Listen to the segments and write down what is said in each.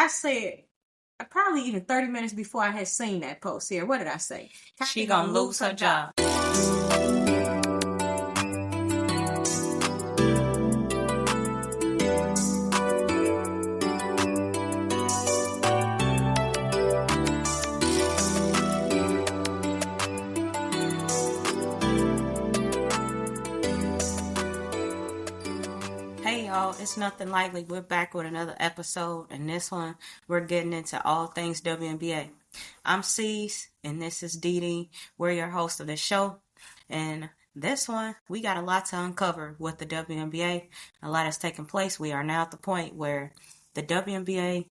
I said, probably even 30 minutes before I had seen that post here. What did I say? She gonna lose her job. Hey y'all, it's Nothing Likely. We're back with another episode, and this one we're getting into all things WNBA. I'm C's, and this is Dee Dee. We're your host of the show, and this one we got a lot to uncover with the WNBA. A lot has taken place. We are now at the point where the WNBA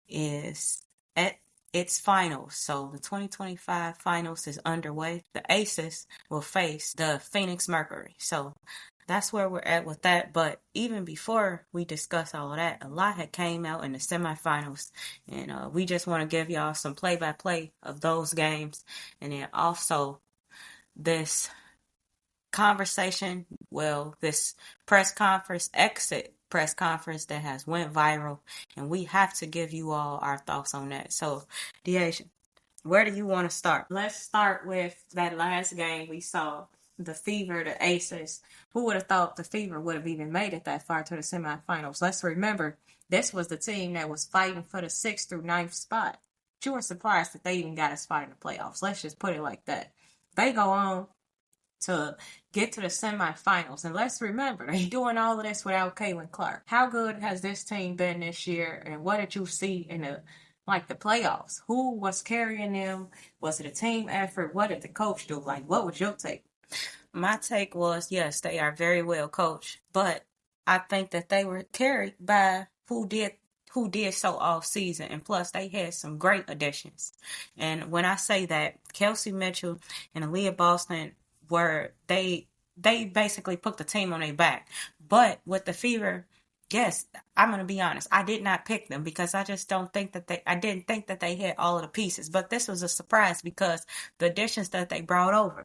is at its finals. So the 2025 finals is underway. The Aces will face the Phoenix Mercury. So that's where we're at with that. But even before we discuss all of that, a lot had came out in the semifinals. And we just want to give y'all some play-by-play of those games. And then also this conversation, this exit press conference that has went viral. And we have to give you all our thoughts on that. So, Deasia, where do you want to start? Let's start with that last game we saw. The Fever, the Aces. Who would have thought the Fever would have even made it that far to the semifinals? Let's remember, this was the team that was fighting for the 6th through 9th spot. You were surprised that they even got a spot in the playoffs. Let's just put it like that. They go on to get to the semifinals. And let's remember, they're doing all of this without Caitlin Clark. How good has this team been this year? And what did you see in the playoffs? Who was carrying them? Was it a team effort? What did the coach do? What was your take? My take was, yes, they are very well coached, but I think that they were carried by who did so all season, and plus they had some great additions. And when I say that, Kelsey Mitchell and Aaliyah Boston they basically put the team on their back. But with the Fever, yes, I'm going to be honest, I did not pick them because I just didn't think that they had all of the pieces. But this was a surprise because the additions that they brought over.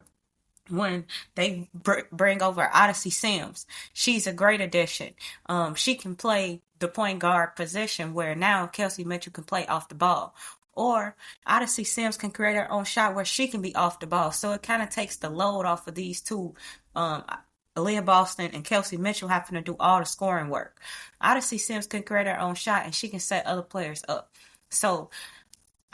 When they bring over Odyssey Sims, she's a great addition. She can play the point guard position where now Kelsey Mitchell can play off the ball. Or Odyssey Sims can create her own shot where she can be off the ball. So it kind of takes the load off of these two, Aaliyah Boston and Kelsey Mitchell having to do all the scoring work. Odyssey Sims can create her own shot and she can set other players up. So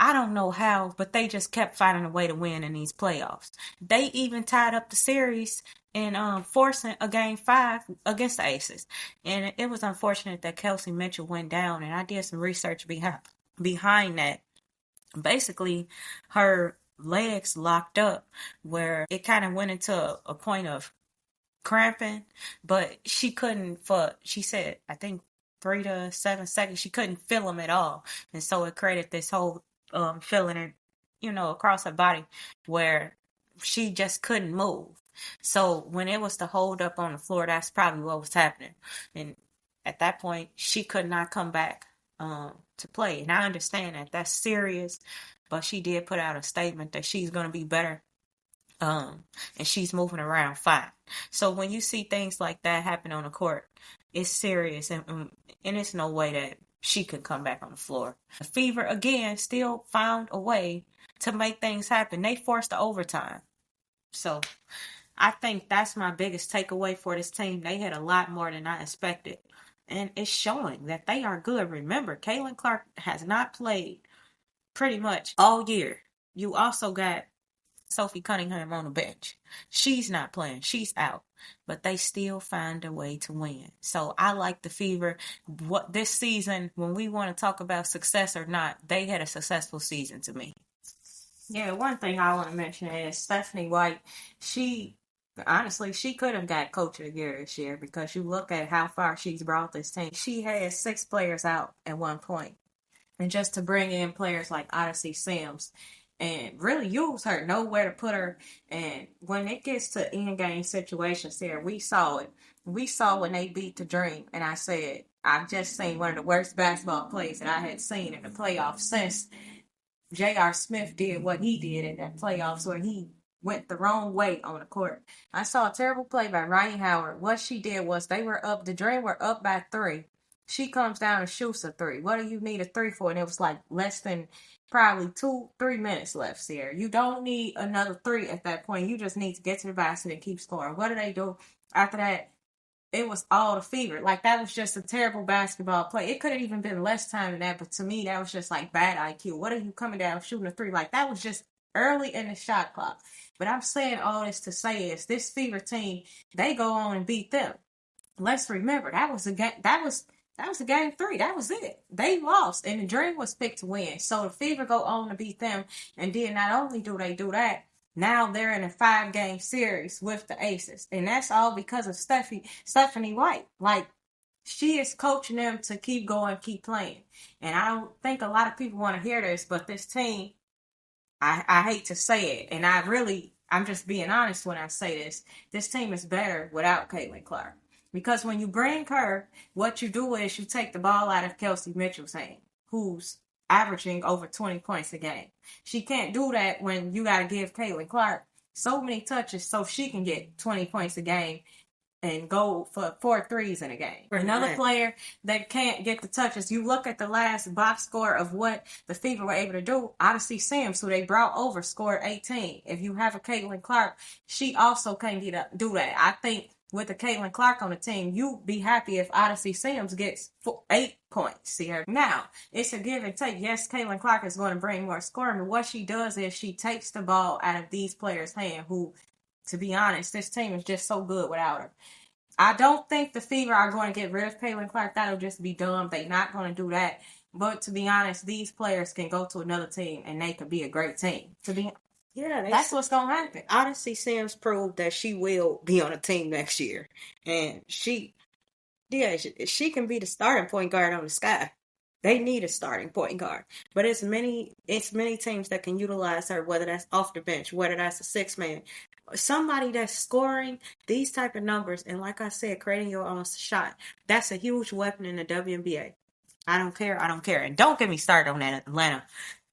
I don't know how, but they just kept finding a way to win in these playoffs. They even tied up the series in forcing a game 5 against the Aces. And it was unfortunate that Kelsey Mitchell went down, and I did some research behind that. Basically, her legs locked up where it kind of went into a point of cramping, but she couldn't she said, I think 3 to 7 seconds, she couldn't feel them at all. And so it created this whole feeling, across her body where she just couldn't move. So when it was the hold up on the floor, that's probably what was happening. And at that point, she could not come back to play. And I understand that that's serious, but she did put out a statement that she's going to be better. And she's moving around fine. So when you see things like that happen on the court, it's serious, and it's no way that she could come back on the floor. The Fever, again, still found a way to make things happen. They forced the overtime. So I think that's my biggest takeaway for this team. They had a lot more than I expected. And it's showing that they are good. Remember, Caitlin Clark has not played pretty much all year. You also got Sophie Cunningham on the bench. She's not playing. She's out. But they still find a way to win. So I like the Fever. What this season, when we want to talk about success or not, they had a successful season to me. Yeah, one thing I want to mention is Stephanie White. She could have got Coach of the Year this year because you look at how far she's brought this team. She had 6 players out at one point. And just to bring in players like Odyssey Sims and really use her, know where to put her. And when it gets to in-game situations there, we saw it. We saw when they beat the Dream. And I said, I've just seen one of the worst basketball plays that I had seen in the playoffs since J.R. Smith did what he did in that playoffs where he went the wrong way on the court. I saw a terrible play by Ryan Howard. What she did was the Dream were up by 3. She comes down and shoots a three. What do you need a three for? And it was like less than probably 2-3 minutes left, Sierra. You don't need another three at that point. You just need to get to the basket and keep scoring. What do they do after that? It was all the fever. Like, that was just a terrible basketball play. It could have even been less time than that, but to me, that was just like bad IQ. What are you coming down shooting a three? Like, that was just early in the shot clock. But I'm saying all this to say is this fever team, they go on and beat them. Let's remember that was a game. That was a game three. That was it. They lost, and the dream was picked to win. So the Fever go on to beat them, and then not only do they do that, now they're in a 5-game series with the Aces, and that's all because of Stephanie White. Like, she is coaching them to keep going, keep playing. And I don't think a lot of people want to hear this, but this team, I hate to say it, and I'm just being honest when I say this. This team is better without Caitlin Clark. Because when you bring her, what you do is you take the ball out of Kelsey Mitchell's hand, who's averaging over 20 points a game. She can't do that when you got to give Caitlin Clark so many touches so she can get 20 points a game and go for 4 threes in a game. For another player that can't get the touches, you look at the last box score of what the Fever were able to do. Odyssey Sims, who they brought over, scored 18. If you have a Caitlin Clark, she also can't do that. I think with the Caitlin Clark on the team, you be happy if Odyssey Sims gets 8 points here. Now, it's a give and take. Yes, Caitlin Clark is going to bring more scoring, but what she does is she takes the ball out of these players' hand who, to be honest, this team is just so good without her. I don't think the Fever are going to get rid of Caitlin Clark. That'll just be dumb. They're not going to do that. But to be honest, these players can go to another team and they could be a great team. That's what's going to happen. Odyssey Sims proved that she will be on a team next year. And she can be the starting point guard on the Sky. They need a starting point guard. But it's many teams that can utilize her, whether that's off the bench, whether that's a 6-man. Somebody that's scoring these type of numbers, and like I said, creating your own shot. That's a huge weapon in the WNBA. I don't care. And don't get me started on that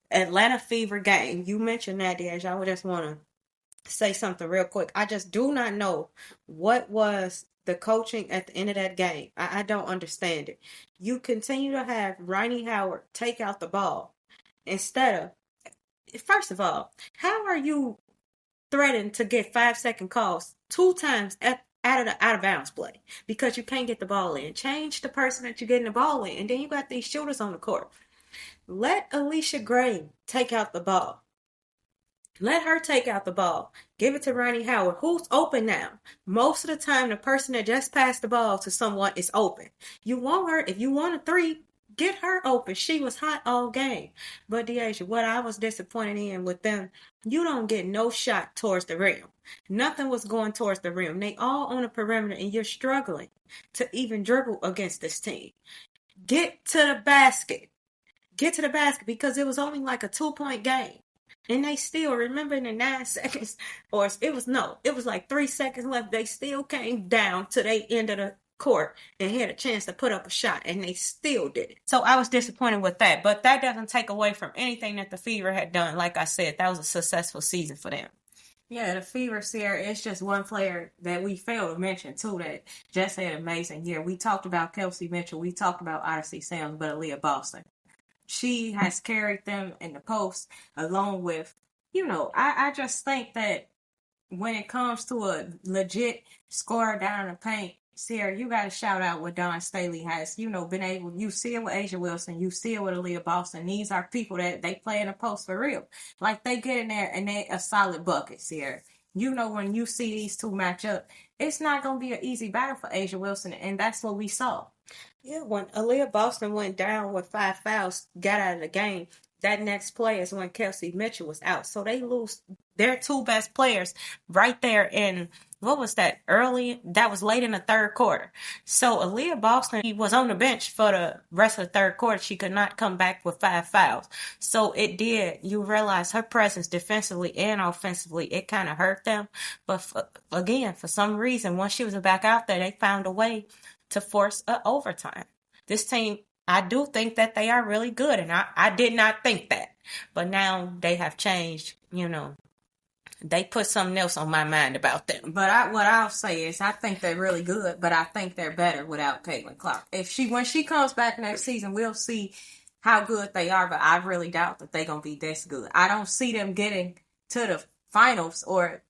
Atlanta Fever game. You mentioned that, Dash. I would just want to say something real quick. I just do not know what was the coaching at the end of that game. I don't understand it. You continue to have Ronnie Howard take out the ball instead of, first of all, how are you threatened to get 5-second calls 2 times out of bounds play because you can't get the ball in? Change the person that you're getting the ball in, and then you got these shooters on the court. Let Alicia Gray take out the ball. Let her take out the ball. Give it to Ronnie Howard, who's open now. Most of the time, the person that just passed the ball to someone is open. You want her, if you want a 3, get her open. She was hot all game. But Deasia, what I was disappointed in with them, you don't get no shot towards the rim. Nothing was going towards the rim. They all on the perimeter, and you're struggling to even dribble against this team. Get to the basket. Get to the basket, because it was only like a 2-point game. And they still, remember in the 9 seconds, or it was like 3 seconds left. They still came down to the end of the court and had a chance to put up a shot, and they still did it. So I was disappointed with that, but that doesn't take away from anything that the Fever had done. Like I said, that was a successful season for them. Yeah, the Fever, Sierra, it's just one player that we failed to mention, too, that just had an amazing year. We talked about Kelsey Mitchell. We talked about Odyssey Sims, but Aaliyah Boston. She has carried them in the post along with, I just think that when it comes to a legit scorer down in the paint, Sierra, you got to shout out what Dawn Staley has, been able. You see it with Asia Wilson. You see it with Aaliyah Boston. These are people that they play in the post for real. Like, they get in there and they a solid bucket, Sierra. When you see these two match up, it's not going to be an easy battle for Asia Wilson, and that's what we saw. Yeah, when Aaliyah Boston went down with 5 fouls, got out of the game, that next play is when Kelsey Mitchell was out. So they lose their 2 best players right there in, what was that, that was late in the third quarter. So Aaliyah Boston, he was on the bench for the rest of the third quarter. She could not come back with 5 fouls. So you realize her presence defensively and offensively, it kind of hurt them. But for some reason, once she was back out there, they found a way to force an overtime. This team, I do think that they are really good, and I did not think that. But now they have changed, They put something else on my mind about them. But what I'll say is I think they're really good, but I think they're better without Caitlin Clark. When she comes back next season, we'll see how good they are, but I really doubt that they're going to be this good. I don't see them getting to the finals or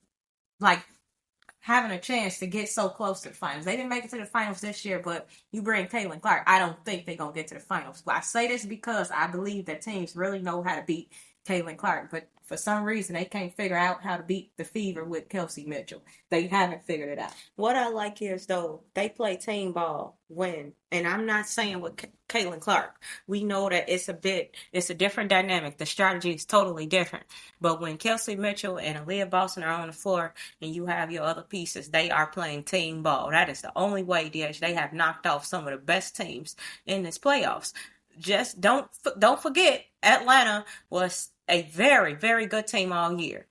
like having a chance to get so close to the finals. They didn't make it to the finals this year, but you bring Caitlin Clark, I don't think they're going to get to the finals. But I say this because I believe that teams really know how to beat Caitlin Clark, but for some reason they can't figure out how to beat the Fever with Kelsey Mitchell. They haven't figured it out. What I like is, though, they play team ball when, and I'm not saying with Caitlin Clark, we know that it's a different dynamic. The strategy is totally different. But when Kelsey Mitchell and Aaliyah Boston are on the floor and you have your other pieces, they are playing team ball. That is the only way, DH, they have knocked off some of the best teams in this playoffs. Just don't forget, Atlanta was a very, very good team all year.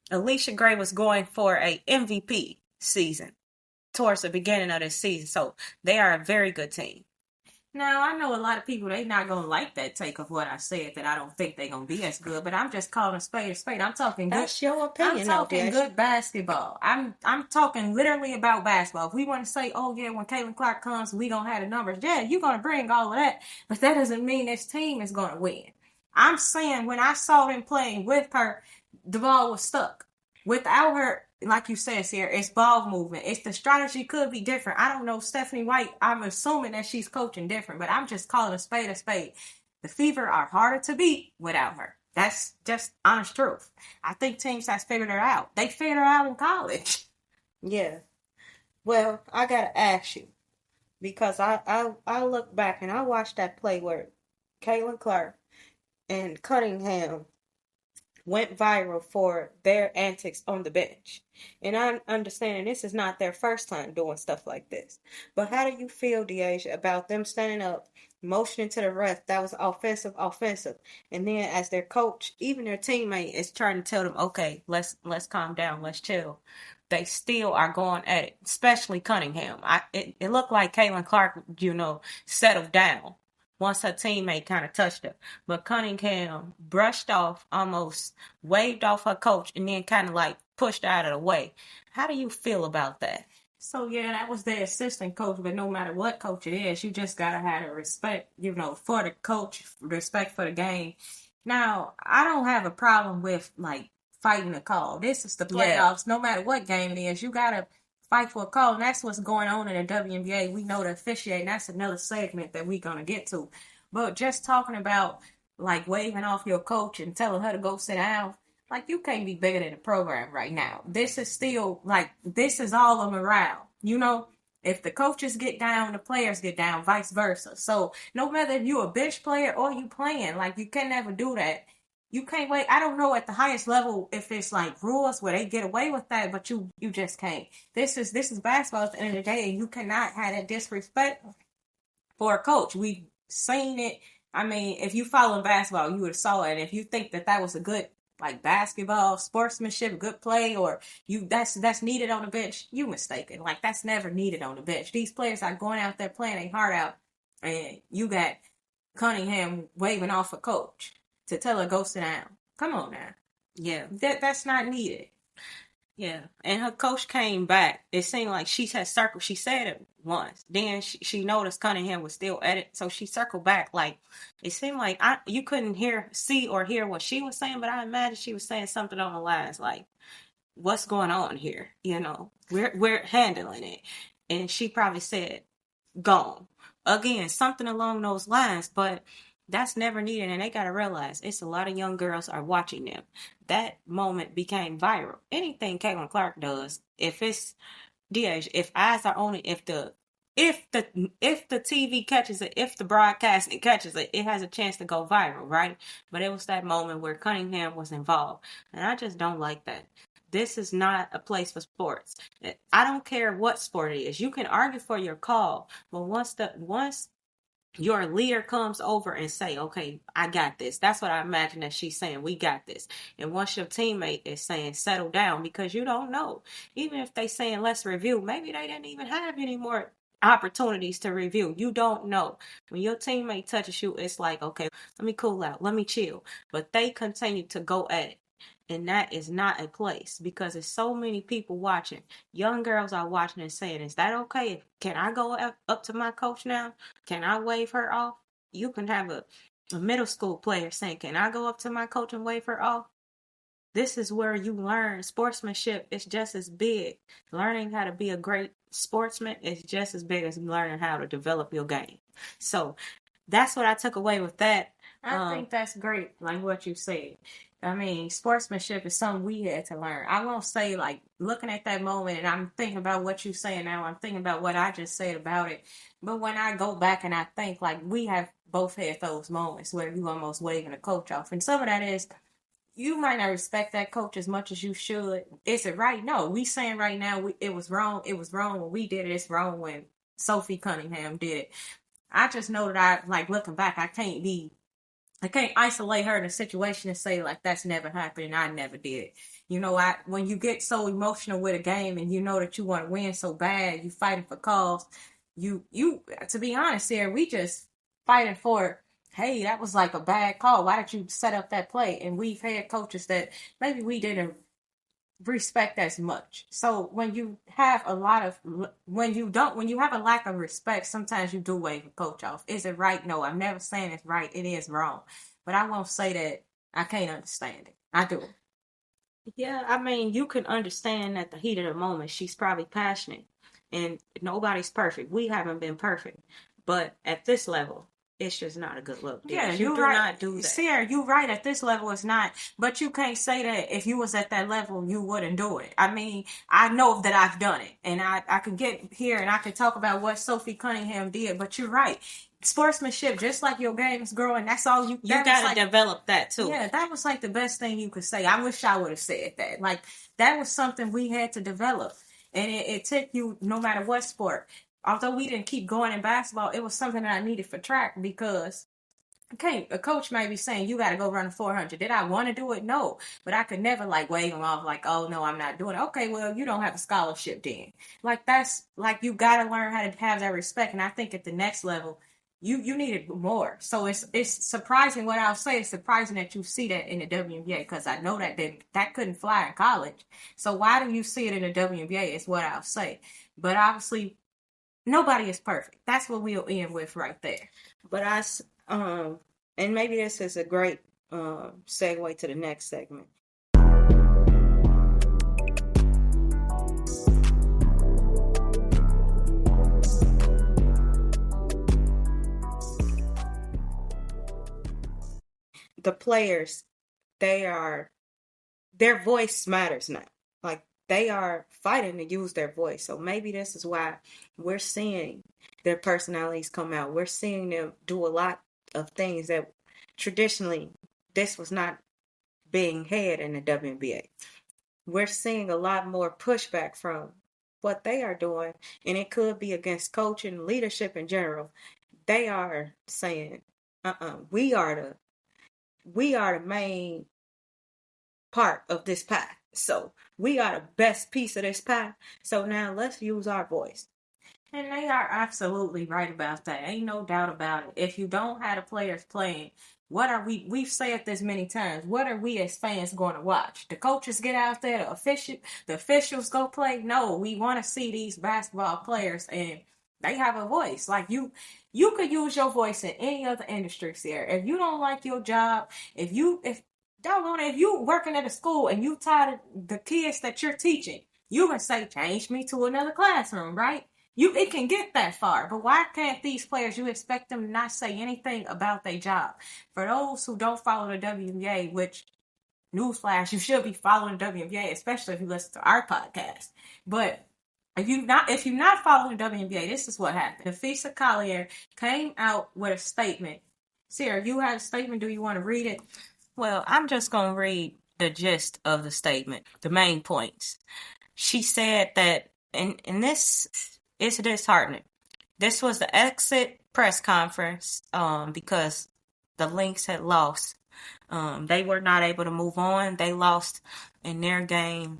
Alicia Gray was going for a MVP season towards the beginning of this season. So they are a very good team. Now, I know a lot of people, they not going to like that take of what I said, that I don't think they're going to be as good, but I'm just calling a spade a spade. I'm talking good. That's your opinion. I'm talking good basketball. I'm talking literally about basketball. If we want to say, oh yeah, when Caitlin Clark comes, we going to have the numbers. Yeah, you're going to bring all of that, but that doesn't mean this team is going to win. I'm saying when I saw them playing with her, the ball was stuck. Without her, like you said, Sierra, it's ball movement. It's the strategy could be different. I don't know Stephanie White. I'm assuming that she's coaching different, but I'm just calling a spade a spade. The Fever are harder to beat without her. That's just honest truth. I think teams have figured her out. They figured her out in college. Yeah. Well, I gotta ask you, because I look back and I watched that play where Caitlin Clark and Cunningham went viral for their antics on the bench. And I understand this is not their first time doing stuff like this. But how do you feel, Deasia, about them standing up, motioning to the ref that was offensive, and then as their coach, even their teammate is trying to tell them, okay, let's calm down, let's chill. They still are going at it, especially Cunningham. It looked like Caitlin Clark, settled down once her teammate kind of touched her. But Cunningham brushed off, almost waved off her coach, and then kind of like pushed her out of the way. How do you feel about that? So, yeah, that was the assistant coach, but no matter what coach it is, you just got to have a respect, for the coach, respect for the game. Now, I don't have a problem with, fighting a call. This is the playoffs. Yeah. No matter what game it is, you got to fight for a call, and that's what's going on in the WNBA. We know the officiating, that's another segment that we're going to get to. But just talking about, waving off your coach and telling her to go sit down, you can't be bigger than the program right now. This is still, this is all a morale. If the coaches get down, the players get down, vice versa. So, no matter if you're a bench player or you playing, you can never do that. You can't wait. I don't know at the highest level if it's rules where they get away with that, but you just can't. This is basketball at the end of the day, and you cannot have that disrespect for a coach. We've seen it. I mean, if you follow basketball, you would have saw it. And if you think that was a good basketball sportsmanship, good play, or that's needed on the bench, you mistaken. That's never needed on the bench. These players are going out there playing their heart out, and you got Cunningham waving off a coach to tell her go sit down. Come on now. Yeah. That's not needed. Yeah. And her coach came back. It seemed like she had circled. She said it once. Then she noticed Cunningham was still at it. So she circled back. It seemed like you couldn't see or hear what she was saying, but I imagine she was saying something on the lines what's going on here? We're handling it. And she probably said, gone. Again, something along those lines, but that's never needed, and they got to realize it's a lot of young girls are watching them. That moment became viral. Anything Caitlin Clark does, if it's DH, if eyes are on it, if the TV catches it, if the broadcasting catches it, it has a chance to go viral, right? But it was that moment where Cunningham was involved, and I just don't like that. This is not a place for sports. I don't care what sport it is. You can argue for your call, but once your leader comes over and say, okay, I got this. That's what I imagine that she's saying. We got this. And once your teammate is saying, settle down, because you don't know. Even if they saying, let's review, maybe they didn't even have any more opportunities to review. You don't know. When your teammate touches you, it's okay, let me cool out. Let me chill. But they continue to go at it. And that is not a place because there's so many people watching. Young girls are watching and saying, is that okay? Can I go up to my coach now? Can I wave her off? You can have a middle school player saying, can I go up to my coach and wave her off? This is where you learn sportsmanship is just as big. Learning how to be a great sportsman is just as big as learning how to develop your game. So that's what I took away with that. I think that's great, like what you said. I mean, sportsmanship is something we had to learn. I won't say, like, looking at that moment and I'm thinking about what you're saying now, I'm thinking about what I just said about it. But when I go back and I think, like, we have both had those moments where you almost waving a coach off. And some of that is, you might not respect that coach as much as you should. Is it right? No, we saying right now it was wrong. It was wrong when we did it. It's wrong when Sophie Cunningham did it. I just know that looking back, I can't isolate her in a situation and say, like, that's never happened and I never did it. You know, when you get so emotional with a game and you know that you want to win so bad, you fighting for calls. You to be honest here, we just fighting for, hey, that was like a bad call. Why did you set up that play? And we've had coaches that maybe we didn't respect as much. So when you have when you have a lack of respect, sometimes you do wave a coach off. Is it right? No, I'm never saying it's right. It is wrong. But I won't say that I can't understand it. I do. Yeah, I mean, you can understand at the heat of the moment, she's probably passionate and nobody's perfect. We haven't been perfect. But at this level, it's just not a good look. Yeah, you do right. Not do that. Sarah, you're right. At this level, it's not. But you can't say that if you was at that level, you wouldn't do it. I mean, I know that I've done it. And I can get here and I can talk about what Sophie Cunningham did. But you're right. Sportsmanship, just like your game is growing, that's all you got to develop that too. Yeah, that was like the best thing you could say. I wish I would have said that. Like, that was something we had to develop. And it took you no matter what sport. Although we didn't keep going in basketball, it was something that I needed for track because a coach might be saying, you got to go run a 400. Did I want to do it? No. But I could never wave him off like, oh, no, I'm not doing it. Okay, well, you don't have a scholarship then. That's you got to learn how to have that respect. And I think at the next level, you needed more. So it's surprising what I'll say. It's surprising that you see that in the WNBA because I know that couldn't fly in college. So why do you see it in the WNBA is what I'll say. But obviously, nobody is perfect. That's what we'll end with right there. But and maybe this is a great segue to the next segment. The players, their voice matters now. They are fighting to use their voice. So maybe this is why we're seeing their personalities come out. We're seeing them do a lot of things that traditionally this was not being had in the WNBA. We're seeing a lot more pushback from what they are doing, and it could be against coaching, leadership in general. They are saying, we are the main part of this pie. So we are the best piece of this pie. So now let's use our voice. And they are absolutely right about that. Ain't no doubt about it. If you don't have the players playing, we've said this many times, what are we as fans going to watch? The coaches get out there, the officials go play? No, we want to see these basketball players and they have a voice. You could use your voice in any other industry, Sarah. If you don't like your job, if you working at a school and you tired of the kids that you're teaching, you can say, change me to another classroom, right? It can get that far. But why can't these players, you expect them to not say anything about their job? For those who don't follow the WNBA, which, newsflash, you should be following the WNBA, especially if you listen to our podcast. But if you're not following the WNBA, this is what happened. Napheesa Collier came out with a statement. Sarah, you had a statement. Do you want to read it? Well, I'm just going to read the gist of the statement, the main points. She said that, and this is disheartening. This was the exit press conference because the Lynx had lost. They were not able to move on. They lost in their game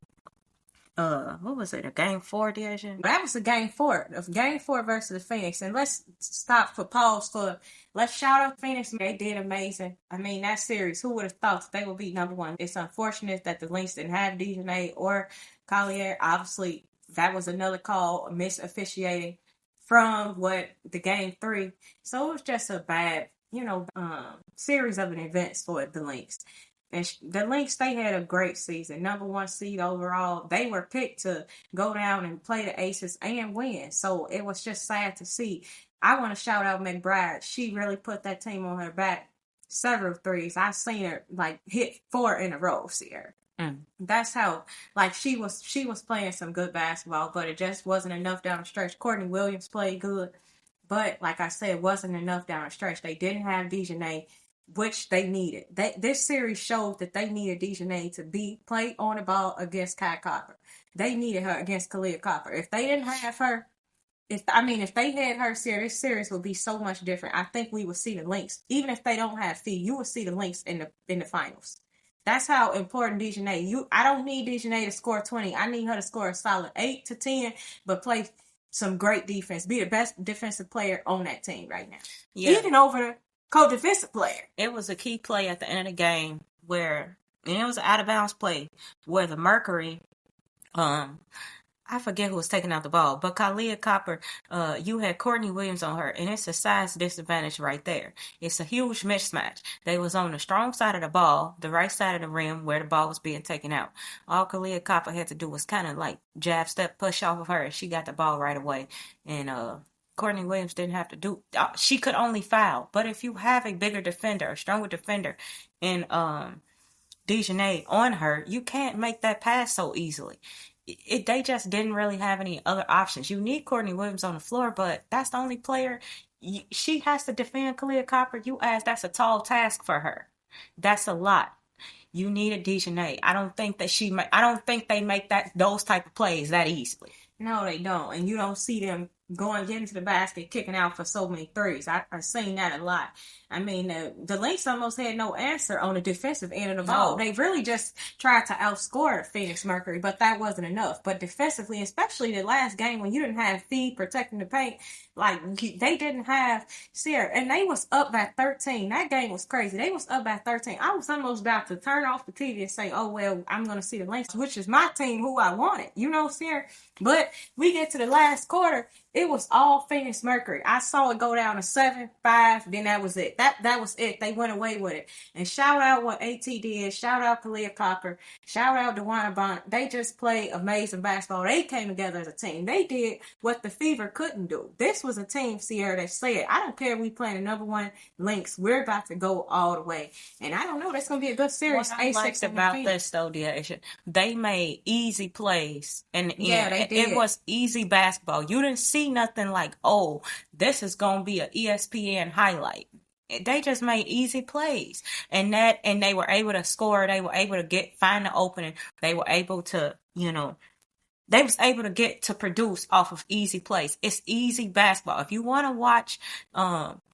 what was it? A game 4, Deja? That was a game 4 of game 4 versus the Phoenix. And let's stop for pause for, let's shout out Phoenix. They did amazing. I mean, that series, who would have thought they would be number 1? It's unfortunate that the Lynx didn't have Dejanay or Collier. Obviously, that was another call, miss officiating from the game 3. So it was just a bad, series of events for the Lynx. And the Lynx, they had a great season. Number 1 seed overall. They were picked to go down and play the Aces and win. So it was just sad to see. I want to shout out McBride. She really put that team on her back. Several threes. I've seen her hit 4 in a row, Sierra. That's how, she was playing some good basketball, but it just wasn't enough down the stretch. Courtney Williams played good, but like I said, it wasn't enough down the stretch. They didn't have Dejanay, which they needed. This series showed that they needed Dejanay to play on the ball against Kai Copper. They needed her against Collier Copper. If they didn't have her, if they had her, this series would be so much different. I think we would see the Lynx, even if they don't have Fee, you will see the Lynx in the finals. That's how important Dejanay. I don't need Dejanay to score 20. I need her to score a solid 8 to 10, but play some great defense. Be the best defensive player on that team right now. Yeah. Even over the co-defensive player. It was a key play at the end of the game and it was an out of bounds play where the Mercury, I forget who was taking out the ball, but Collier Copper, you had Courtney Williams on her, and it's a size disadvantage right there. It's a huge mismatch. They was on the strong side of the ball, the right side of the rim where the ball was being taken out. All Collier Copper had to do was kind of jab step push off of her, and she got the ball right away. And Courtney Williams didn't have to do. She could only foul. But if you have a bigger defender, a stronger defender, and Dejanay on her, you can't make that pass so easily. They just didn't really have any other options. You need Courtney Williams on the floor, but that's the only player. She has to defend Collier Copper. That's a tall task for her. That's a lot. You need a Dejanay. I don't think they make those type of plays that easily. No, they don't. And you don't see them getting to the basket, kicking out for so many threes. I've seen that a lot. I mean, the Lynx almost had no answer on the defensive end of the ball. They really just tried to outscore the Phoenix Mercury, but that wasn't enough. But defensively, especially the last game when you didn't have Fee protecting the paint, they didn't have Sierra, and they was up by 13. That game was crazy. They was up by 13. I was almost about to turn off the TV and say, oh, well, I'm going to see the Lynx, which is my team who I wanted, Sierra. But we get to the last quarter, it was all Phoenix Mercury. I saw it go down to 7-5, then that was it. That was it. They went away with it. And shout out what AT did. Shout out Collier Copper. Shout out DeWanna Bonner. They just played amazing basketball. They came together as a team. They did what the Fever couldn't do. This was a team, Sierra, that said, I don't care if we playing the number 1 Lynx. We're about to go all the way. And I don't know. That's going to be a good series. What I liked about this, though, Deja, they made easy plays. And they did. It was easy basketball. You didn't see nothing like, oh, this is going to be an ESPN highlight. They just made easy plays, and they were able to score. They were able to find the opening. They were able to, they was able to get to produce off of easy plays. It's easy basketball. If you want to watch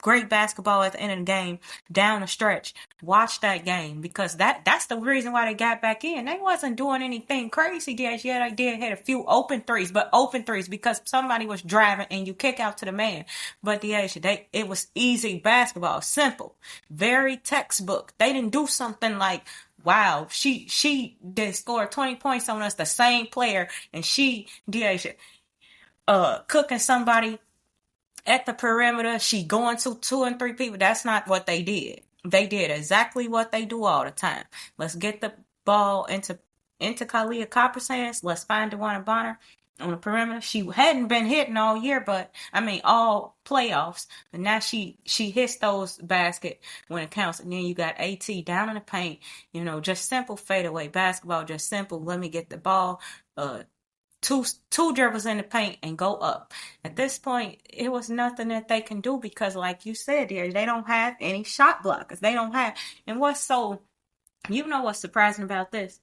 great basketball at the end of the game, down the stretch, watch that game, because that's the reason why they got back in. They wasn't doing anything crazy. They did hit a few open threes because somebody was driving and you kick out to the man. But it was easy basketball, simple, very textbook. They didn't do something like, wow, she did score 20 points on us, the same player, and she did cooking somebody at the perimeter. She going to 2 and 3 people. That's not what they did. They did exactly what they do all the time. Let's get the ball into Collier Copper's hands. Let's find DeWanna Bonner on the perimeter. She hadn't been hitting all year, all playoffs. But now she hits those baskets when it counts. And then you got AT down in the paint. Just simple fadeaway basketball. Just simple. Let me get the ball. Two dribbles in the paint and go up. At this point, it was nothing that they can do because, like you said, they don't have any shot blockers. They don't have. And what's surprising about this?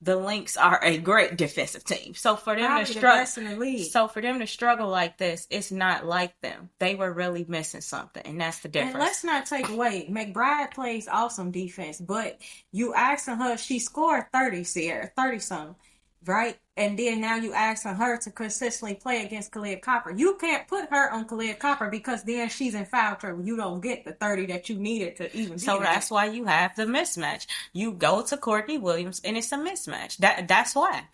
The Lynx are a great defensive team. So for them to struggle like this, it's not like them. They were really missing something, and that's the difference. And let's not take away, McBride plays awesome defense, but you asking her, she scored 30, Sierra, 30 something. right? And then now you asking her to consistently play against Collier Copper. You can't put her on Collier Copper because then she's in foul trouble. You don't get the 30 that you needed to even. So that's why you have the mismatch. You go to Courtney Williams and it's a mismatch. That's why.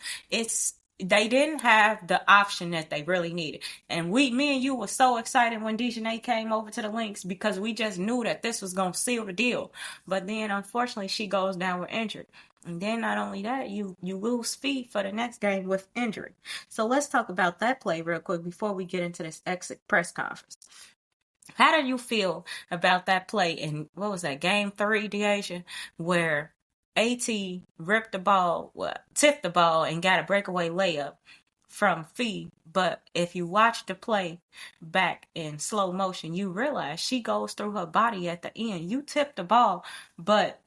They didn't have the option that they really needed. And me and you were so excited when Dejanay came over to the Lynx because we just knew that this was going to seal the deal. But then, unfortunately, she goes down with injury. And then not only that, you lose Fee for the next game with injury. So let's talk about that play real quick before we get into this exit press conference. How do you feel about that play in, what was that, game 3, Deasia, where AT ripped the ball, tipped the ball, and got a breakaway layup from Fee? But if you watch the play back in slow motion, you realize she goes through her body at the end. You tipped the ball, but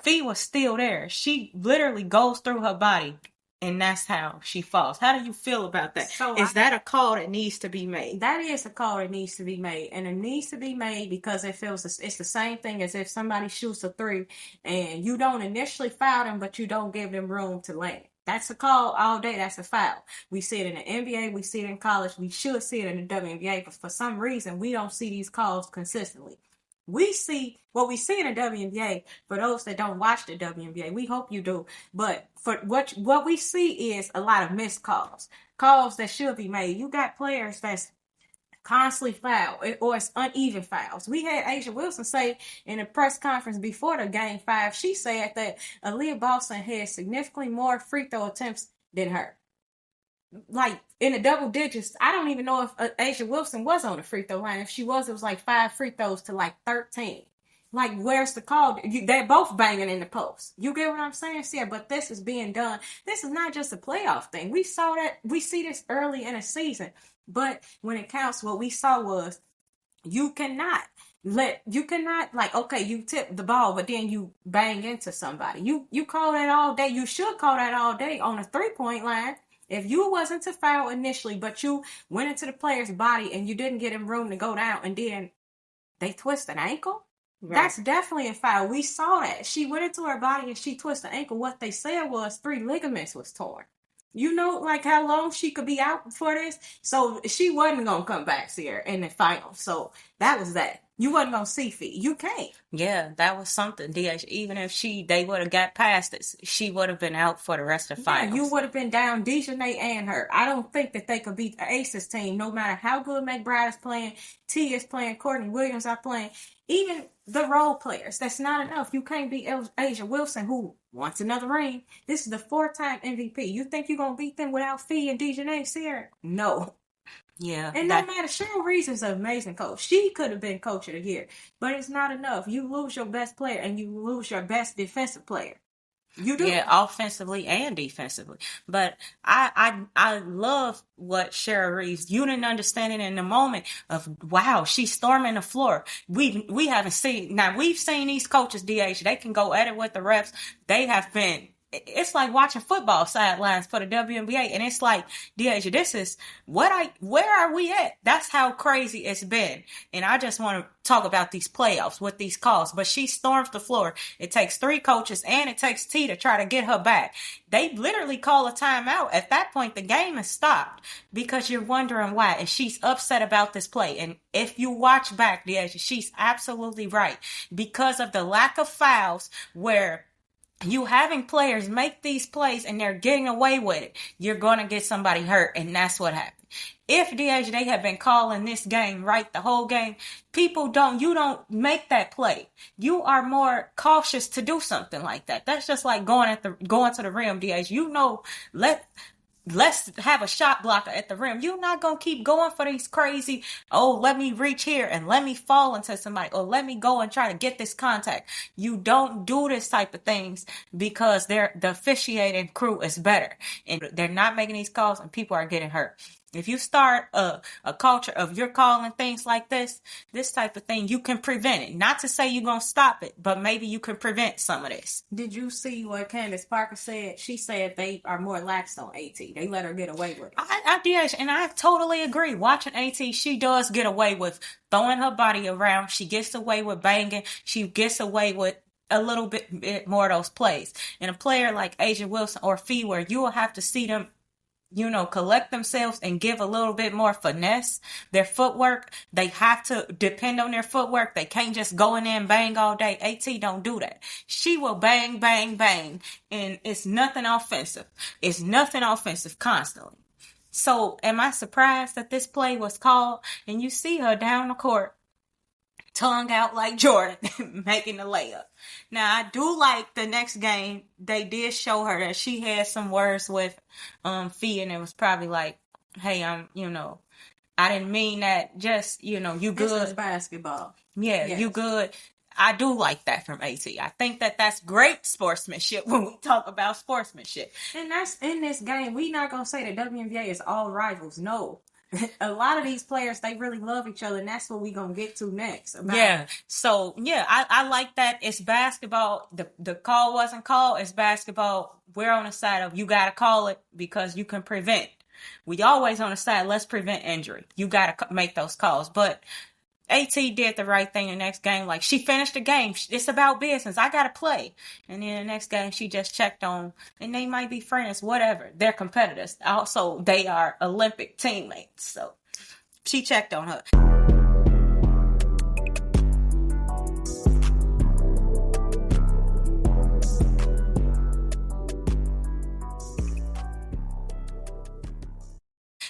Fee was still there. She literally goes through her body, and that's how she falls. How do you feel about that? Is that a call that needs to be made? That is a call that needs to be made. And it needs to be made because it's the same thing as if somebody shoots a 3 and you don't initially foul them, but you don't give them room to land. That's a call all day. That's a foul. We see it in the NBA. We see it in college. We should see it in the WNBA. But for some reason, we don't see these calls consistently. We see what we see in the WNBA. For those that don't watch the WNBA, we hope you do. But for what we see is a lot of missed calls that should be made. You got players that's constantly foul or it's uneven fouls. We had A'ja Wilson say in a press conference before the game 5, she said that Aaliyah Boston had significantly more free throw attempts than her. Like in the double digits. I don't even know if A'ja Wilson was on the free throw line. If she was, it was like 5 free throws to like 13. Like, where's the call? They're both banging in the post. You get what I'm saying? Yeah, but this is being done. This is not just a playoff thing. We see this early in the season. But when it counts, what we saw was you cannot like, okay, you tip the ball, but then you bang into somebody. You call that all day. You should call that all day on a 3-point line. If you wasn't to foul initially, but you went into the player's body and you didn't get him room to go down and then they twist an ankle, right, that's definitely a foul. We saw that. She went into her body and she twisted the ankle. What they said was 3 ligaments was torn. You know, like how long she could be out for this? So she wasn't going to come back here in the finals. So that was that. You wasn't going to see Fee. You can't. Yeah, that was something, DH. Even if they would have got past it, she would have been out for the rest of the finals. You would have been down Dejanay and her. I don't think that they could beat the Aces team, no matter how good McBride is playing, T is playing, Courtney Williams are playing. Even the role players, that's not enough. You can't beat A'ja Wilson, who wants another ring. This is the 4-time MVP. You think you're going to beat them without Fee and Dejanay, Sierra? No. Yeah. And no matter, Cheryl Reason's an amazing coach. She could have been coach of the year. But it's not enough. You lose your best player and you lose your best defensive player. You do. Yeah, offensively and defensively. But I love what Cheryl Reeves, you didn't understand it in the moment of, wow, she's storming the floor. We haven't seen, now we've seen these coaches, DH, they can go at it with the refs. They have been, it's like watching football sidelines for the WNBA. And it's like, DH, this is where are we at? That's how crazy it's been. And I just want to talk about these playoffs with these calls. But she storms the floor. It takes 3 coaches and it takes T to try to get her back. They literally call a timeout. At that point, the game is stopped because you're wondering why. And she's upset about this play. And if you watch back, DH, she's absolutely right. Because of the lack of fouls where you having players make these plays and they're getting away with it, you're going to get somebody hurt, and that's what happened. If DH, they have been calling this game right the whole game, you don't make that play. You are more cautious to do something like that. That's just like going to the rim, DH. You know, let's have a shot blocker at the rim. You're not going to keep going for these crazy, let me reach here and let me fall into somebody, or let me go and try to get this contact. You don't do this type of things because the officiating crew is better. And they're not making these calls and people are getting hurt. If you start a culture of you're calling things like this type of thing, you can prevent it. Not to say you're going to stop it, but maybe you can prevent some of this. Did you see what Candace Parker said? She said they are more lax on AT. They let her get away with it. I did, and I totally agree. Watching AT, she does get away with throwing her body around. She gets away with banging. She gets away with a little bit more of those plays. And a player like Asia Wilson or Fee, where you will have to see them, collect themselves and give a little bit more finesse. Their footwork, they have to depend on their footwork. They can't just go in there and bang all day. AT don't do that. She will bang, bang, bang, and it's nothing offensive. It's nothing offensive constantly. So am I surprised that this play was called? And you see her down the court, tongue out like Jordan, making the layup. Now, I do like the next game, they did show her that she had some words with Fee, and it was probably like, hey, I didn't mean that, just, you good. This was basketball. Yeah, yes. You good. I do like that from AT. I think that that's great sportsmanship when we talk about sportsmanship. And that's in this game. We're not going to say that WNBA is all rivals. No. A lot of these players, they really love each other, and that's what we're going to get to next. Yeah. So, yeah, I like that. It's basketball. The call wasn't called. It's basketball. We're on the side of you got to call it because you can prevent. We always on the side, let's prevent injury. You got to make those calls. But AT did the right thing in the next game. Like, she finished the game. It's about business. I got to play. And then the next game, she just checked on, and they might be friends, whatever. They're competitors. Also, they are Olympic teammates. So she checked on her.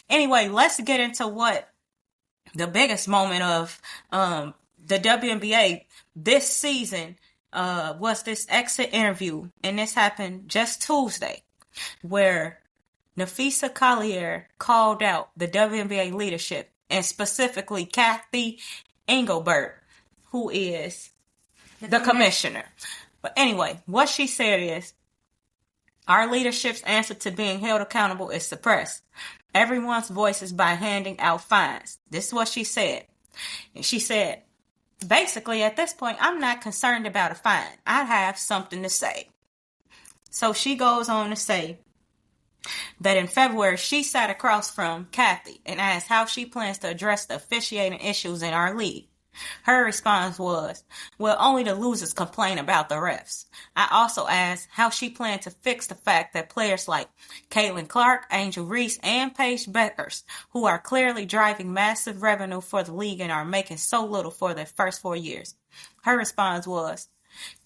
Anyway, let's get into what the biggest moment of the WNBA this season was this exit interview. And this happened just Tuesday, where Napheesa Collier called out the WNBA leadership, and specifically Cathy Engelbert, who is the commissioner. But anyway, what she said is, our leadership's answer to being held accountable is suppressed everyone's voices by handing out fines. This is what she said. And she said, basically, at this point, I'm not concerned about a fine. I have something to say. So she goes on to say that in February, she sat across from Cathy and asked how she plans to address the officiating issues in our league. Her response was, well, only the losers complain about the refs. I also asked how she planned to fix the fact that players like Caitlin Clark, Angel Reese, and Paige Beckers, who are clearly driving massive revenue for the league and are making so little for their first 4 years. Her response was,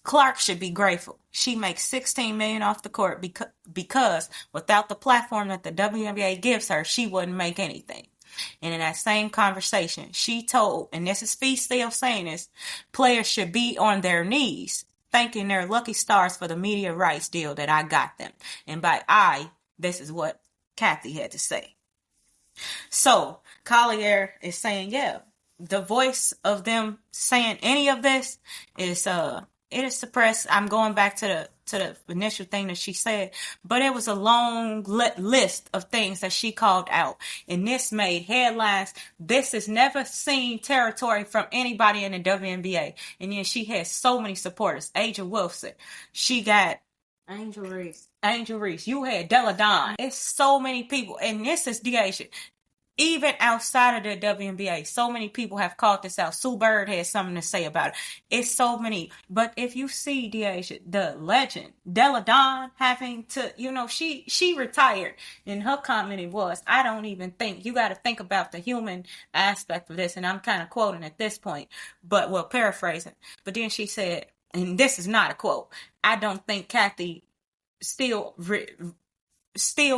Clark should be grateful. She makes $16 million off the court because without the platform that the WNBA gives her, she wouldn't make anything. And in that same conversation, she told, and this is Fee still saying this, players should be on their knees, thanking their lucky stars for the media rights deal that I got them. And by I, this is what Cathy had to say. So, Collier is saying, yeah, the voice of them saying any of this is, it is suppressed. I'm going back to the initial thing that she said, but it was a long list of things that she called out, and this made headlines. This is never seen territory from anybody in the WNBA, and then she has so many supporters. Asia Wilson, she got Angel Reese. You had Della Don. It's so many people, and this is Deasia. Even outside of the WNBA, so many people have called this out. Sue Bird has something to say about it. It's so many. But if you see Deasia, the legend, Della Don having to, she retired. And her comment was, I don't even think, you got to think about the human aspect of this. And I'm kind of quoting at this point, but paraphrasing. But then she said, and this is not a quote, I don't think Cathy still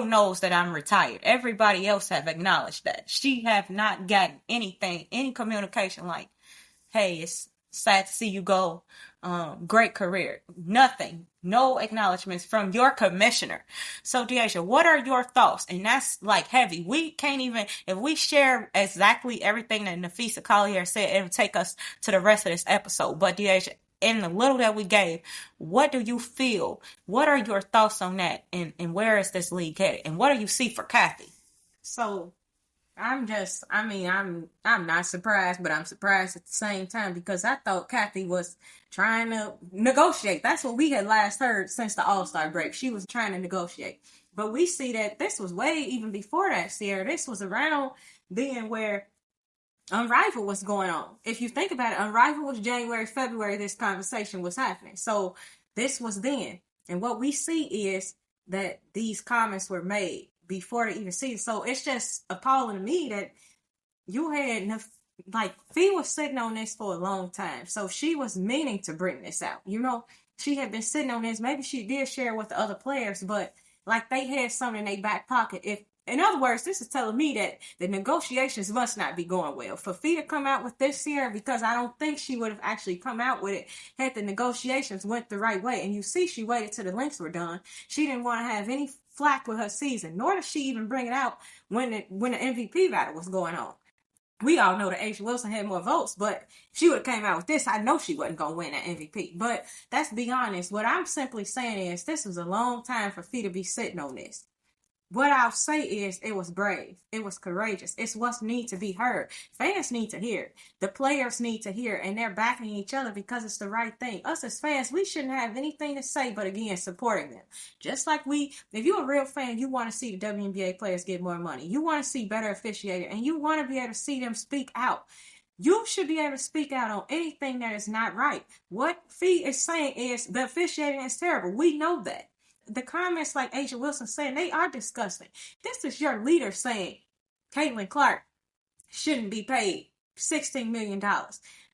knows that I'm retired. Everybody else have acknowledged that. She have not gotten any communication like, hey, it's sad to see you go. Great career. Nothing. No acknowledgments from your commissioner. So, Deasia, what are your thoughts? And that's like heavy. We can't even, if we share exactly everything that Napheesa Collier said, it would take us to the rest of this episode. But, Deasia, in the little that we gave, what do you feel? What are your thoughts on that? And where is this league headed? And what do you see for Cathy? So, I'm not surprised, but I'm surprised at the same time because I thought Cathy was trying to negotiate. That's what we had last heard since the All-Star break. She was trying to negotiate. But we see that this was way even before that, Sierra. This was around then where Unrivaled was going on. If you think about it, Unrivaled was January, February, this conversation was happening. So this was then. And what we see is that these comments were made before the even season. So it's just appalling to me that you had, like, Fee was sitting on this for a long time. So she was meaning to bring this out. You know, she had been sitting on this. Maybe she did share with the other players, but like they had something in their back pocket. If, in other words, this is telling me that the negotiations must not be going well. For Fee to come out with this here, because I don't think she would have actually come out with it had the negotiations went the right way. And you see, she waited till the Lynx were done. She didn't want to have any flack with her season, nor did she even bring it out when the MVP battle was going on. We all know that A'ja Wilson had more votes, but if she would have came out with this, I know she wasn't going to win that MVP. But let's be honest. What I'm simply saying is this was a long time for Fee to be sitting on this. What I'll say is it was brave. It was courageous. It's what needs to be heard. Fans need to hear it. The players need to hear it, and they're backing each other because it's the right thing. Us as fans, we shouldn't have anything to say but, again, supporting them. Just like if you're a real fan, you want to see the WNBA players get more money. You want to see better officiating, and you want to be able to see them speak out. You should be able to speak out on anything that is not right. What Fee is saying is the officiating is terrible. We know that. The comments like A'ja Wilson saying, they are disgusting. This is your leader saying Caitlin Clark shouldn't be paid $16 million.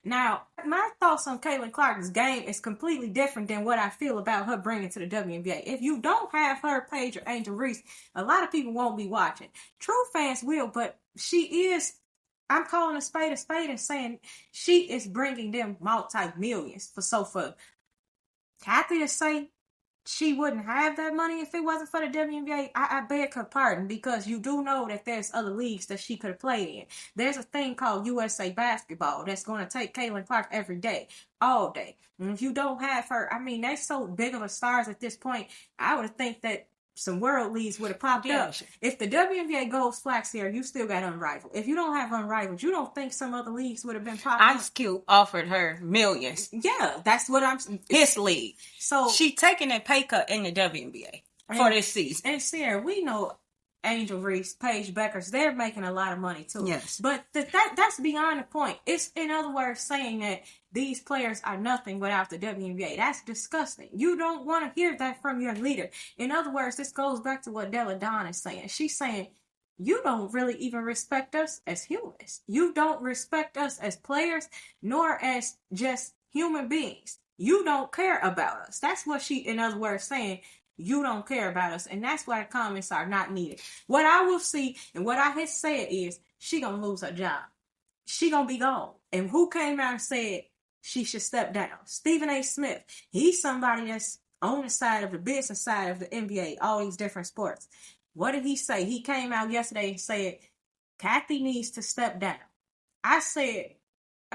Now, my thoughts on Caitlin Clark's game is completely different than what I feel about her bringing to the WNBA. If you don't have her, Paige, or Angel Reese, a lot of people won't be watching. True fans will, but she is, I'm calling a spade and saying she is bringing them multi-millions. For Cathy to say she wouldn't have that money if it wasn't for the WNBA, I beg her pardon, because you do know that there's other leagues that she could have played in. There's a thing called USA Basketball that's going to take Caitlin Clark every day, all day. And if you don't have her, I mean, they're so big of a stars at this point, I would think that some world leagues would have popped up. If the WNBA goes flax here, you still got Unrivaled. If you don't have Unrivaled, you don't think some other leagues would have been popped up? Ice Cube offered her millions. Yeah, that's what I'm saying. His league. So she taking a pay cut in the WNBA for this season. And Sarah, we know Angel Reese, Paige Beckers, they're making a lot of money too. Yes. But that's beyond the point. It's, in other words, saying that these players are nothing without the WNBA. That's disgusting. You don't want to hear that from your leader. In other words, this goes back to what Della Dawn is saying. She's saying, you don't really even respect us as humans. You don't respect us as players, nor as just human beings. You don't care about us. That's what she, in other words, saying. You don't care about us, and that's why the comments are not needed. What I will see, and what I have said is, she gonna lose her job. She gonna be gone. And who came out and said she should step down? Stephen A. Smith. He's somebody that's on the side of the business side of the NBA, all these different sports. What did he say? He came out yesterday and said, Cathy needs to step down. I said,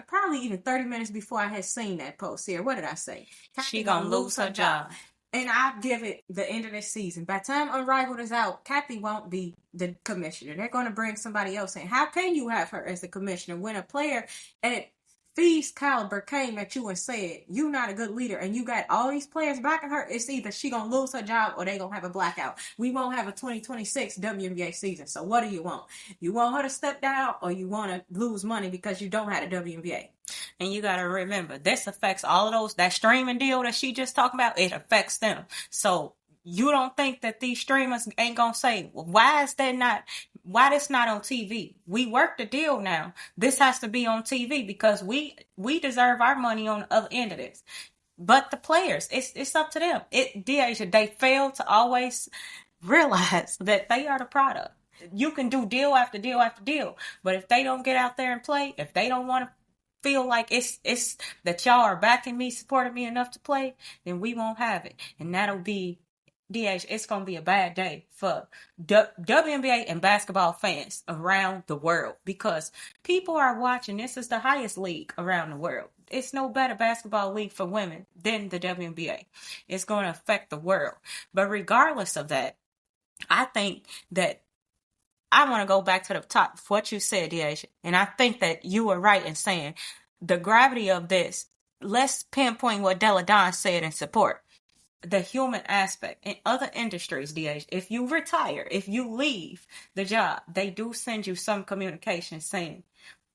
probably even 30 minutes before I had seen that post here, what did I say? She gonna lose her job. And I give it the end of this season. By the time Unrivaled is out, Cathy won't be the commissioner. They're going to bring somebody else in. How can you have her as the commissioner when a player at Fee's caliber came at you and said, you're not a good leader, and you got all these players backing her? It's either she going to lose her job or they going to have a blackout. We won't have a 2026 WNBA season. So what do you want? You want her to step down, or you want to lose money because you don't have a WNBA? And you got to remember, this affects all of those, that streaming deal that she just talked about, it affects them. So you don't think that these streamers ain't going to say, well, why this not on TV? We work the deal now. This has to be on TV because we deserve our money on the other end of this. But the players, it's up to them. They fail to always realize that they are the product. You can do deal after deal after deal, but if they don't get out there and play, if they don't want to feel like it's that y'all are backing me, supporting me enough to play, then we won't have it. And that'll be, it's going to be a bad day for WNBA and basketball fans around the world because people are watching. This is the highest league around the world. It's no better basketball league for women than the WNBA. It's going to affect the world. But regardless of that, I think that I want to go back to the top of what you said, Deasia. And I think that you were right in saying the gravity of this. Let's pinpoint what Della Dawn said in support. The human aspect. In other industries, Deasia, if you retire, if you leave the job, they do send you some communication saying,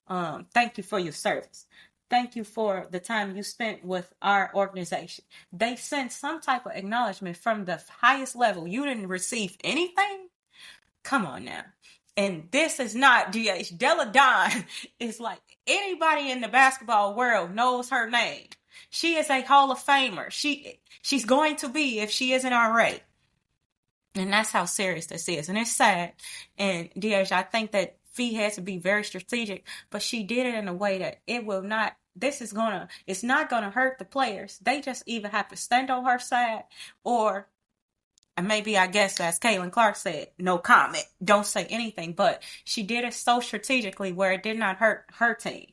Thank you for your service. Thank you for the time you spent with our organization. They sent some type of acknowledgement from the highest level. You didn't receive anything? Come on now. And this is not DH. Della Don is like anybody in the basketball world knows her name. She is a Hall of Famer. She's going to be if she isn't already. And that's how serious this is. And it's sad. And DH, I think that Fee had to be very strategic, but she did it in a way that it's not gonna hurt the players. They just either have to stand on her side or maybe, I guess, as Caitlin Clark said, no comment. Don't say anything. But she did it so strategically where it did not hurt her team.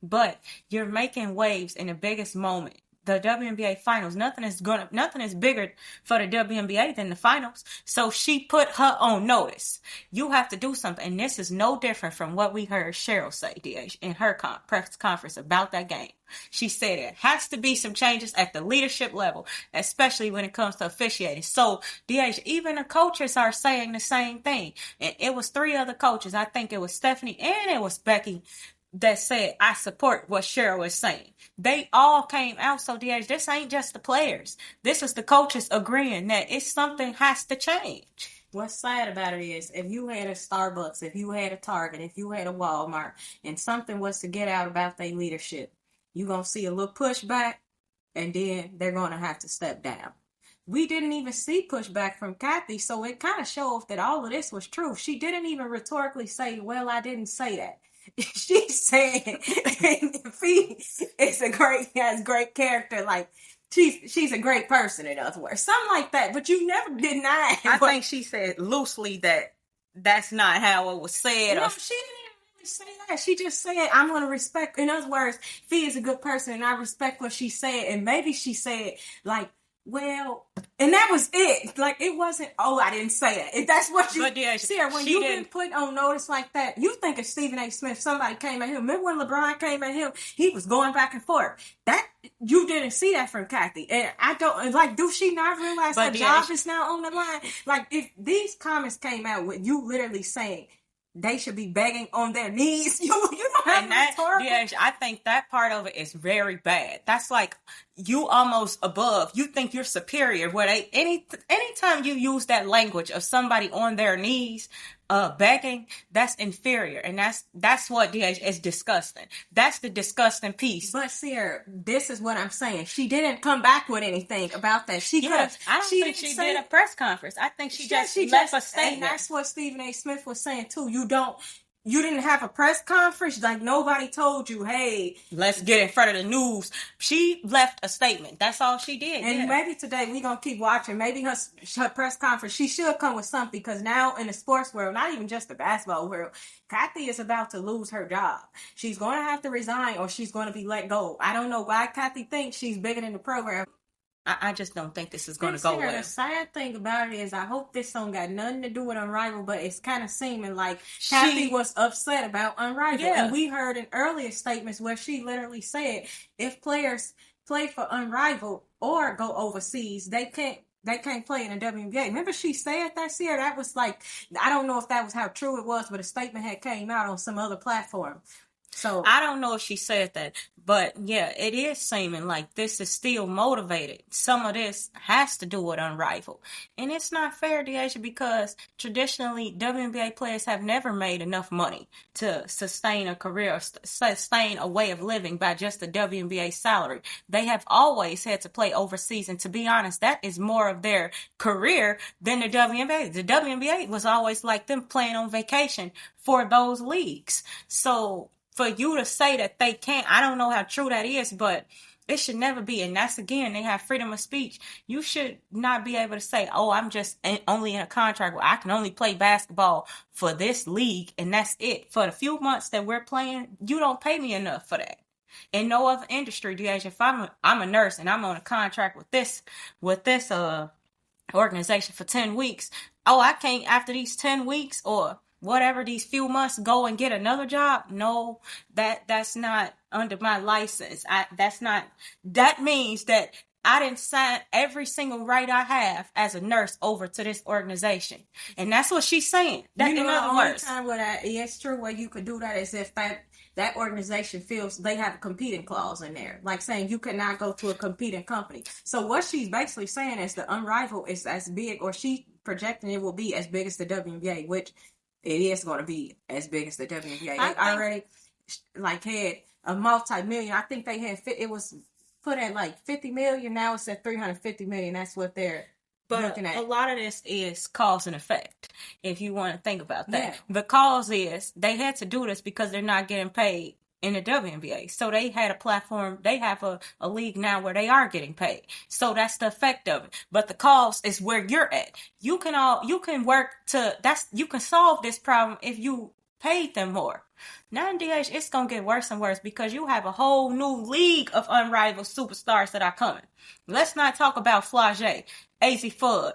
But you're making waves in the biggest moment. The WNBA Finals. Nothing is bigger for the WNBA than the Finals. So she put her on notice. You have to do something. And this is no different from what we heard Cheryl say, DH, in her press conference about that game. She said it has to be some changes at the leadership level, especially when it comes to officiating. So, DH, even the coaches are saying the same thing. And it was 3 other coaches. I think it was Stephanie and it was Becky that said, I support what Cheryl is saying. They all came out. So, DH, this ain't just the players. This is the coaches agreeing that something has to change. What's sad about it is if you had a Starbucks, if you had a Target, if you had a Walmart, and something was to get out about their leadership, you're going to see a little pushback, and then they're going to have to step down. We didn't even see pushback from Cathy, so it kind of shows that all of this was true. She didn't even rhetorically say, well, I didn't say that. She said, Fee has great character, like, she's a great person, in other words. Something like that, but you never denied. I think she said loosely that that's not how it was said. No, she didn't even say that. She just said, I'm going to respect, in other words, Fee is a good person and I respect what she said. And maybe she said, like, well, and that was it. Like, it wasn't, oh, I didn't say that. If that's what you see, when you've been put on notice like that, you think of Stephen A. Smith, somebody came at him. Remember when LeBron came at him? He was going back and forth. That, you didn't see that from Cathy. And I don't, like, do she not realize her job is now on the line? Like, if these comments came out with you literally saying, they should be begging on their knees. You don't have that. I think that part of it is very bad. That's like you almost above. You think you're superior. Where anytime you use that language of somebody on their knees, begging, that's inferior, and that's what is disgusting. That's the disgusting piece. But Sierra, this is what I'm saying. She didn't come back with anything about that. I don't think she did a press conference. I think she just left a statement. And that's what Stephen A. Smith was saying too. You didn't have a press conference? Like, nobody told you, hey, let's get in front of the news. She left a statement. That's all she did. And maybe today we're going to keep watching. Maybe her press conference, she should come with something, because now in the sports world, not even just the basketball world, Cathy is about to lose her job. She's going to have to resign or she's going to be let go. I don't know why Cathy thinks she's bigger than the program. I just don't think this is going to go well. The sad thing about it is I hope this song got nothing to do with Unrivaled, but it's kind of seeming like Cathy was upset about Unrivaled. Yeah. And we heard in earlier statements where she literally said if players play for Unrivaled or go overseas, they can't play in the WNBA. Remember she said that, Sierra? That was like, I don't know if that was how true it was, but a statement had came out on some other platform. So I don't know if she said that, but yeah, it is seeming like this is still motivated. Some of this has to do with Unrivaled. And it's not fair, Deja, because traditionally WNBA players have never made enough money to sustain a career, or sustain a way of living by just the WNBA salary. They have always had to play overseas, and to be honest, that is more of their career than the WNBA. The WNBA was always like them playing on vacation for those leagues. So for you to say that they can't, I don't know how true that is, but it should never be. And that's, again, they have freedom of speech. You should not be able to say, oh, I'm just only in a contract where I can only play basketball for this league, and that's it. For the few months that we're playing, you don't pay me enough for that. In no other industry, if I'm a nurse and I'm on a contract with this organization for 10 weeks, oh, I can't, after these 10 weeks or whatever, these few months, go and get another job? No, that's not under my license. That means that I didn't sign every single right I have as a nurse over to this organization. And that's what she's saying. That, you know, in other words, the only time where that is true, where you could do that, is if that that organization feels they have a competing clause in there, like saying you cannot go to a competing company. So what she's basically saying is the Unrivaled is as big, or she projecting it will be as big as the WNBA, which it is going to be as big as the WNBA. They already like had a multi-million. I think they had it was put at like 50 million. Now it's at 350 million. That's what they're looking at. A lot of this is cause and effect, if you want to think about that. Yeah. The cause is they had to do this because they're not getting paid in the WNBA. So they had a platform. They have a league now where they are getting paid. So that's the effect of it. But the cause is where you're at. You can work to you can solve this problem if you paid them more. Now in DH, it's going to get worse and worse because you have a whole new league of unrivaled superstars that are coming. Let's not talk about Flage, AZ Fudd,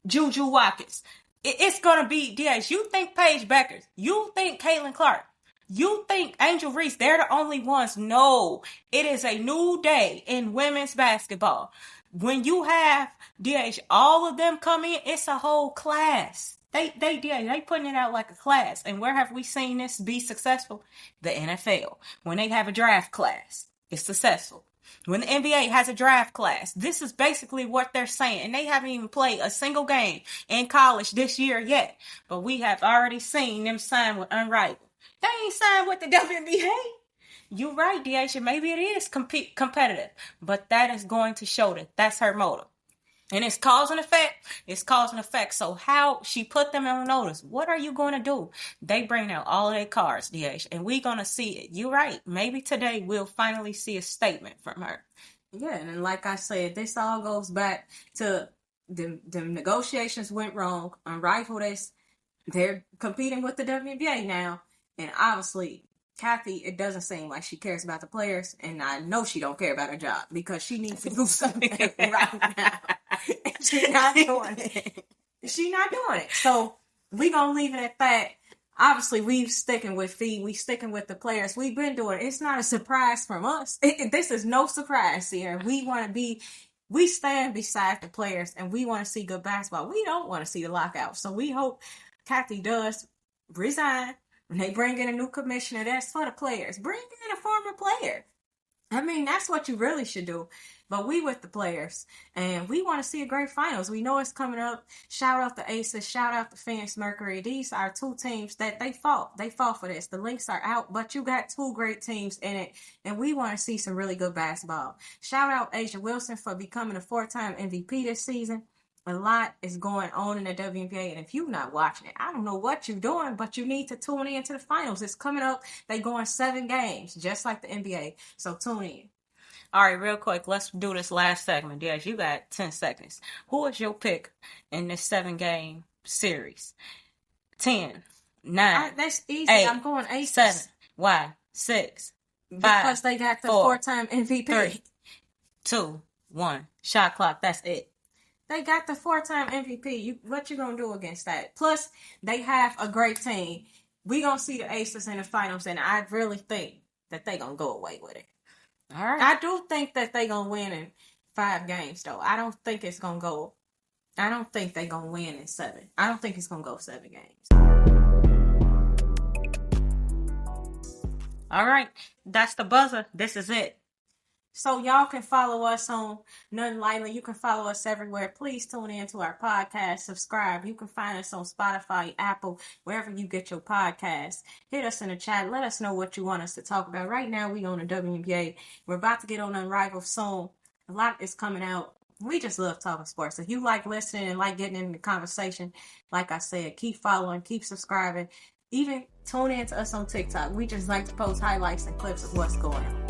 Juju Watkins. It's going to be DH. You think Paige Beckers. You think Caitlin Clark. You think Angel Reese. They're the only ones. No. It is a new day in women's basketball. When you have DH, all of them come in, it's a whole class. They putting it out like a class. And where have we seen this be successful? The NFL. When they have a draft class, it's successful. When the NBA has a draft class, this is basically what they're saying. And they haven't even played a single game in college this year yet. But we have already seen them sign with Unrivaled. They ain't signed with the WNBA. You're right, DH. Maybe it is competitive. But that is going to show that that's her motive. And it's cause and effect. It's cause and effect. So how she put them on notice. What are you going to do? They bring out all of their cards, DH, and we're going to see it. You're right. Maybe today we'll finally see a statement from her. Yeah, and like I said, this all goes back to the negotiations went wrong. Unrivaled is they're competing with the WNBA now. And obviously, Cathy, it doesn't seem like she cares about the players. And I know she don't care about her job because she needs to do something right now. And she's not doing it. She's not doing it. So we're going to leave it at that. Obviously, we sticking with Fee. We sticking with the players. We've been doing it. It's not a surprise from us. This is no surprise here. We stand beside the players and we want to see good basketball. We don't want to see the lockout. So we hope Cathy does resign. When they bring in a new commissioner, that's for the players. Bring in a former player. I mean, that's what you really should do. But we with the players. And we want to see a great finals. We know it's coming up. Shout out the Aces. Shout out the Phoenix Mercury. These are two teams that they fought. They fought for this. The Lynx are out, but you got two great teams in it. And we want to see some really good basketball. Shout out A'ja Wilson for becoming a 4-time MVP this season. A lot is going on in the WNBA, and if you're not watching it, I don't know what you're doing, but you need to tune in to the finals. It's coming up. They going 7 games, just like the NBA. So tune in. All right, real quick, let's do this last segment. Yes, you got 10 seconds. Who is your pick in this 7-game series? 10, 9, that's easy. 8, I'm going Aces. 7. Why? 6, 5, because they got the 4-time MVP. 3, 2, 1. Shot clock. That's it. They got the 4-time MVP. What you gonna do against that? Plus, they have a great team. We gonna see the Aces in the finals, and I really think that they gonna go away with it. All right. I do think that they gonna win in 5 games, though. I don't think it's gonna go. I don't think they gonna win in 7. I don't think it's gonna go 7 games. All right, that's the buzzer. This is it. So y'all can follow us on Nothing Lightly. You can follow us everywhere. Please tune in to our podcast. Subscribe. You can find us on Spotify, Apple, wherever you get your podcasts. Hit us in the chat. Let us know what you want us to talk about. Right now, we on the WNBA. We're about to get on Unrivaled soon. A lot is coming out. We just love talking sports. If you like listening and like getting in the conversation, like I said, keep following, keep subscribing. Even tune in to us on TikTok. We just like to post highlights and clips of what's going on.